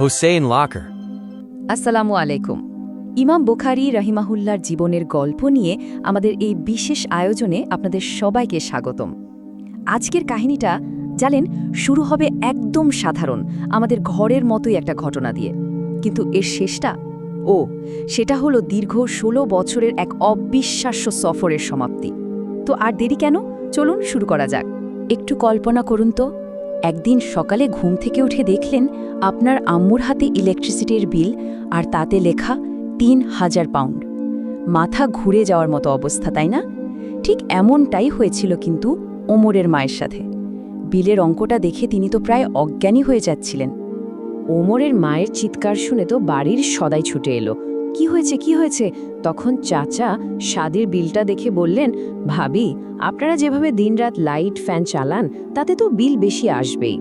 Hossein Locker. আসসালামু আলাইকুম। ইমাম বুখারী রাহিমাহুল্লাহর জীবনের গল্প নিয়ে আমাদের এই বিশেষ আয়োজনে আপনাদের সবাইকে স্বাগতম। আজকের কাহিনীটা জানেন শুরু হবে একদম সাধারণ আমাদের ঘরের মতোই একটা ঘটনা দিয়ে, কিন্তু এর শেষটা সেটা হলো দীর্ঘ ১৬ বছরের এক অবিশ্বাস্য সফরের সমাপ্তি। তো আর দেরি কেন, চলুন শুরু করা যাক। একটু কল্পনা করুন তো, একদিন সকালে ঘুম থেকে উঠে দেখলেন আপনার আম্মুর হাতে ইলেকট্রিসিটির বিল, আর তাতে লেখা ৩,০০০ পাউন্ড। মাথা ঘুরে যাওয়ার মতো অবস্থা, তাই না? ঠিক এমনটাই হয়েছিল কিন্তু ওমরের মায়ের সাথে। বিলের অঙ্কটা দেখে তিনি তো প্রায় অজ্ঞানী হয়ে যাচ্ছিলেন। ওমরের মায়ের চিৎকার শুনে তো বাড়ির সদাই ছুটে এলো। কি হয়েছে, কি হয়েছে? তখন চাচা স্বাদের বিলটা দেখে বললেন, ভাবি, আপনারা যেভাবে দিনরাত লাইট ফ্যান চালান তাতে তো বিল বেশি আসবেই।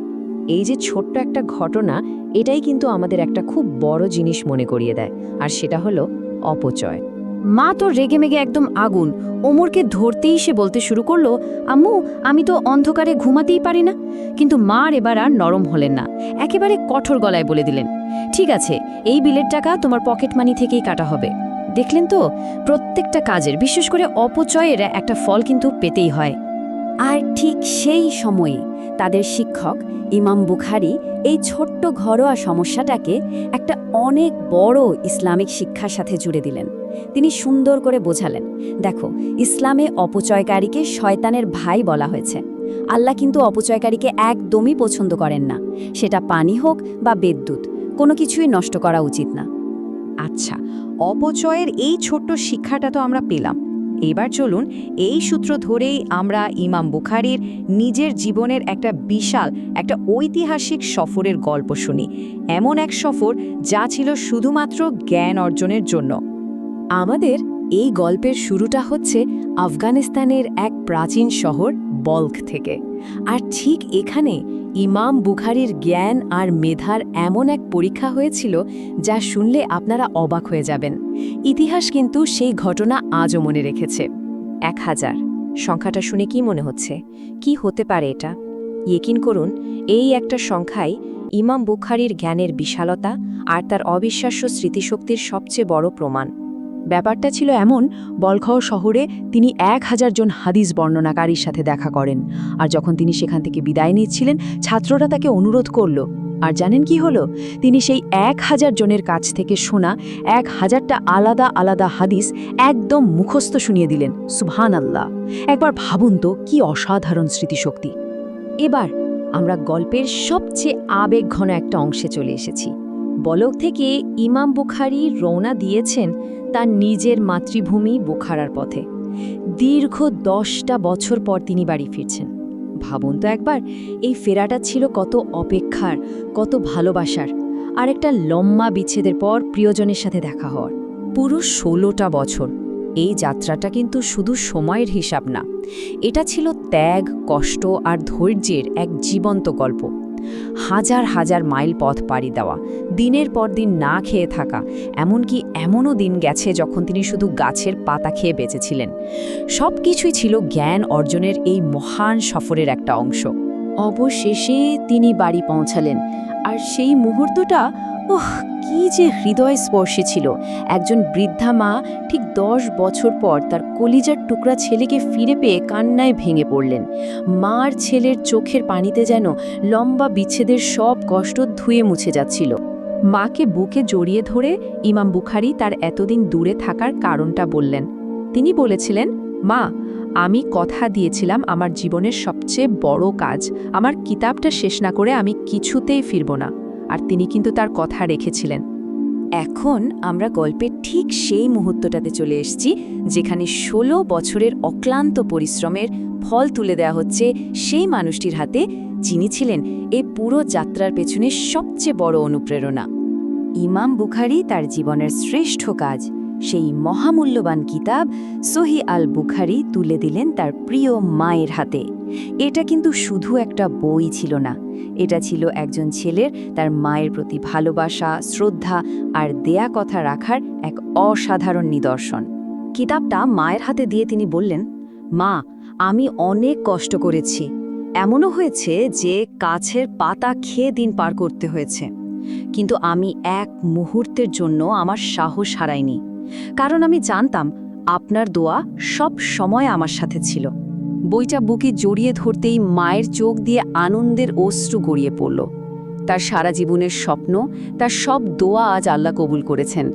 এই যে ছোট্ট একটা ঘটনা, এটাই কিন্তু আমাদের একটা খুব বড় জিনিস মনে করিয়ে দেয়, আর সেটা হলো অপচয়। মা তো রেগেমেগে একদম আগুন। ওমরকে ধরতেই সে বলতে শুরু করলো, আম্মু, আমি তো অন্ধকারে ঘুমাতেই পারি না। কিন্তু মার এবার আর নরম হলেন না, একেবারে কঠোর গলায় বলে দিলেন, ঠিক আছে, এই বিলের টাকা তোমার পকেট মানি থেকেই কাটা হবে। দেখলেন তো, প্রত্যেকটা কাজের, বিশেষ করে অপচয়ের একটা ফল কিন্তু পেতেই হয়। আর ঠিক সেই সময়ে তাদের শিক্ষক ইমাম বুখারী এই ছোট্ট ঘরোয়া সমস্যাটাকে একটা অনেক বড় ইসলামিক শিক্ষার সাথে জুড়ে দিলেন। তিনি সুন্দর করে বোঝালেন, দেখো, ইসলামে অপচয়কারীকে শয়তানের ভাই বলা হয়েছে। আল্লাহ কিন্তু অপচয়কারীকে একদমই পছন্দ করেন না। সেটা পানি হোক বা বিদ্যুৎ, কোনো কিছুই নষ্ট করা উচিত না। আচ্ছা, অপচয়ের এই ছোট্ট শিক্ষাটা তো আমরা পেলাম। এবার চলুন এই সূত্র ধরেই আমরা ইমাম বুখারীর নিজের জীবনের একটা বিশাল, একটা ঐতিহাসিক সফরের গল্প শুনি। এমন এক সফর যা ছিল শুধুমাত্র জ্ঞান অর্জনের জন্য। আমাদের এই গল্পের শুরুটা হচ্ছে আফগানিস্তানের এক প্রাচীন শহর বল্ক থেকে। আর ঠিক এখানে ইমাম বুখারীর জ্ঞান আর মেধার এমন এক পরীক্ষা হয়েছিল যা শুনলে আপনারা অবাক হয়ে যাবেন। ইতিহাস কিন্তু সেই ঘটনা আজও মনে রেখেছে। ১,০০০ সংখ্যাটা শুনে কি মনে হচ্ছে? কি হতে পারে এটা? ইয়কিন করুন, এই একটা সংখ্যাই ইমাম বুখারীর জ্ঞানের বিশালতা আর তার অবিশ্বাস্য স্মৃতিশক্তির সবচেয়ে বড় প্রমাণ। ব্যাপারটা ছিল এমন, বলখাও শহরে তিনি ১,০০০ জন হাদিস বর্ণনাকারীর সাথে দেখা করেন। আর যখন তিনি সেখান থেকে বিদায় নিচ্ছিলেন, ছাত্ররা তাকে অনুরোধ করল। আর জানেন কি হলো? তিনি সেই ১,০০০ জনের কাছ থেকে শোনা ১,০০০টা আলাদা আলাদা হাদিস একদম মুখস্থ শুনিয়ে দিলেন। সুবহানাল্লাহ! একবার ভাবুন তো, কি অসাধারণ স্মৃতিশক্তি। এবার আমরা গল্পের সবচেয়ে আবেগঘন একটা অংশে চলে এসেছি। বলক থেকে ইমাম বুখারী রওনা দিয়েছেন তার নিজের মাতৃভূমি বুখারার পথে। দীর্ঘ ১০টা বছর পর তিনি বাড়ি ফিরছেন। ভাবুন তো একবার, এই ফেরাটা ছিল কত অপেক্ষার, কত ভালোবাসার, আর একটা লম্বা বিচ্ছেদের পর প্রিয়জনের সাথে দেখা হওয়ার। পুরো ১৬টা বছর। এই যাত্রাটা কিন্তু শুধু সময়ের হিসাব না, এটা ছিল ত্যাগ, কষ্ট আর ধৈর্যের এক জীবন্ত গল্প। হাজার হাজার মাইল পথ পাড়ি দেওয়া, দিনের পর দিন না খেয়ে থাকা, এমনকি এমনও দিন গেছে যখন তিনি শুধু গাছের পাতা খেয়ে বেঁচেছিলেন। সব কিছুই ছিল জ্ঞান অর্জনের এই মহান সফরের একটা অংশ। অবশেষে তিনি বাড়ি পৌঁছালেন, আর সেই মুহূর্তটা, কি যে হৃদয়স্পর্শী ছিল। একজন বৃদ্ধা মা ঠিক ১০ বছর পর তার কলিজার টুকরা ছেলেকে ফিরে পেয়ে কান্নায় ভেঙে পড়লেন। মার ছেলের চোখের পানিতে যেন লম্বা বিচ্ছেদের সব কষ্ট ধুয়ে মুছে যাচ্ছিল। মাকে বুকে জড়িয়ে ধরে ইমাম বুখারী তার এতদিন দূরে থাকার কারণটা বললেন। তিনি বলেছিলেন, মা, আমি কথা দিয়েছিলাম আমার জীবনের সবচেয়ে বড় কাজ, আমার কিতাবটা শেষ না করে আমি কিছুতেই ফিরব না। আর তিনি কিন্তু তার কথা রেখেছিলেন। এখন আমরা গল্পের ঠিক সেই মুহূর্তটাতে চলে এসেছি যেখানে ১৬ বছরের অক্লান্ত পরিশ্রমের ফল তুলে দেওয়া হচ্ছে সেই মানুষটির হাতে, যিনি ছিলেন এই পুরো যাত্রার পেছনে সবচেয়ে বড় অনুপ্রেরণা। ইমাম বুখারী তার জীবনের শ্রেষ্ঠ কাজ, সেই মহামূল্যবান কিতাব সহিহ আল বুখারী তুলে দিলেন তার প্রিয় মায়ের হাতে। এটা কিন্তু শুধু একটা বই ছিল না, এটা ছিল একজন ছেলের তার মায়ের প্রতি ভালোবাসা, শ্রদ্ধা আর দেয়া কথা রাখার এক অসাধারণ নিদর্শন। কিতাবটা মায়ের হাতে দিয়ে তিনি বললেন, মা, আমি অনেক কষ্ট করেছি। এমনও হয়েছে যে গাছের পাতা খেয়ে দিন পার করতে হয়েছে। কিন্তু আমি এক মুহূর্তের জন্য আমার সাহস হারাইনি, কারণ আমি জানতাম আপনার দোয়া সব সময় আমার সাথে ছিল। বইটা বুকে জড়িয়ে ধরতেই মায়ের চোখ দিয়ে আনন্দের অশ্রু গড়িয়ে পড়ল। তার সারা জীবনের স্বপ্ন, তার সব দোয়া আজ আল্লাহ কবুল করেছেন।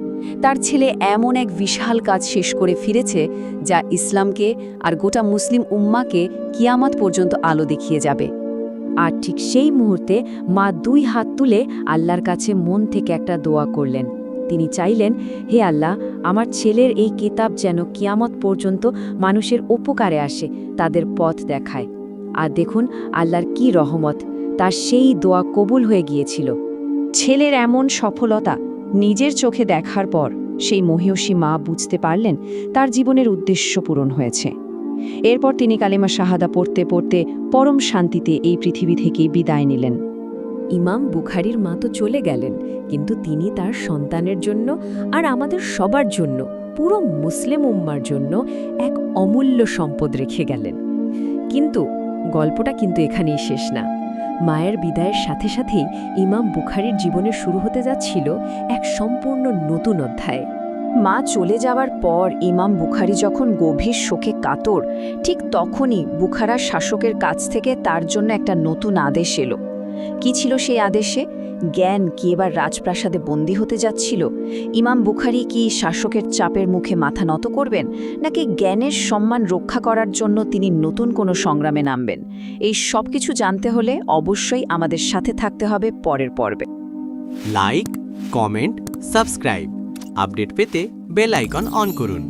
তার ছেলে এমন এক বিশাল কাজ শেষ করে ফিরেছে, যা ইসলামকে আর গোটা মুসলিম উম্মাকে কিয়ামত পর্যন্ত আলো দেখিয়ে যাবে। আর ঠিক সেই মুহূর্তে মা 2 হাত তুলে আল্লাহর কাছে মন থেকে একটা দোয়া করলেন। তিনি চাইলেন, হে আল্লাহ, আমার ছেলের এই কিতাব যেন কিয়ামত পর্যন্ত মানুষের উপকারে আসে, তাদের পথ দেখায়। আর দেখুন আল্লাহর কি রহমত, তার সেই দোয়া কবুল হয়ে গিয়েছিল। ছেলের এমন সফলতা নিজের চোখে দেখার পর সেই মহিয়সী মা বুঝতে পারলেন তার জীবনের উদ্দেশ্য পূরণ হয়েছে। এরপর তিনি কালিমা শাহাদা পড়তে পড়তে পরম শান্তিতে এই পৃথিবী থেকে বিদায় নিলেন। ইমাম বুখারীর মা তো চলে গেলেন, কিন্তু তিনি তার সন্তানের জন্য আর আমাদের সবার জন্য, পুরো মুসলিম উম্মার জন্য এক অমূল্য সম্পদ রেখে গেলেন। কিন্তু গল্পটা কিন্তু এখানেই শেষ না। মায়ের বিদায়ের সাথে সাথেই ইমাম বুখারীর জীবনে শুরু হতে যাচ্ছিল এক সম্পূর্ণ নতুন অধ্যায়। মা চলে যাওয়ার পর ইমাম বুখারী যখন গভীর শোকে কাতর, ঠিক তখনই বুখারার শাসকের কাছ থেকে তার জন্য একটা নতুন আদেশ এলো। কি ছিল সেই আদেশে? জ্ঞান কি এবার রাজপ্রাসাদে বন্দী হতে যাচ্ছিল? ইমাম বুখারী কি শাসকের চাপের মুখে মাথা নত করবেন, নাকি জ্ঞানের সম্মান রক্ষা করার জন্য তিনি নতুন কোনো সংগ্রামে নামবেন? এই সব কিছু জানতে হলে অবশ্যই আমাদের সাথে থাকতে হবে পরের পর্বে। Like, comment, subscribe. আপডেট পেতে বেল আইকন অন করুন।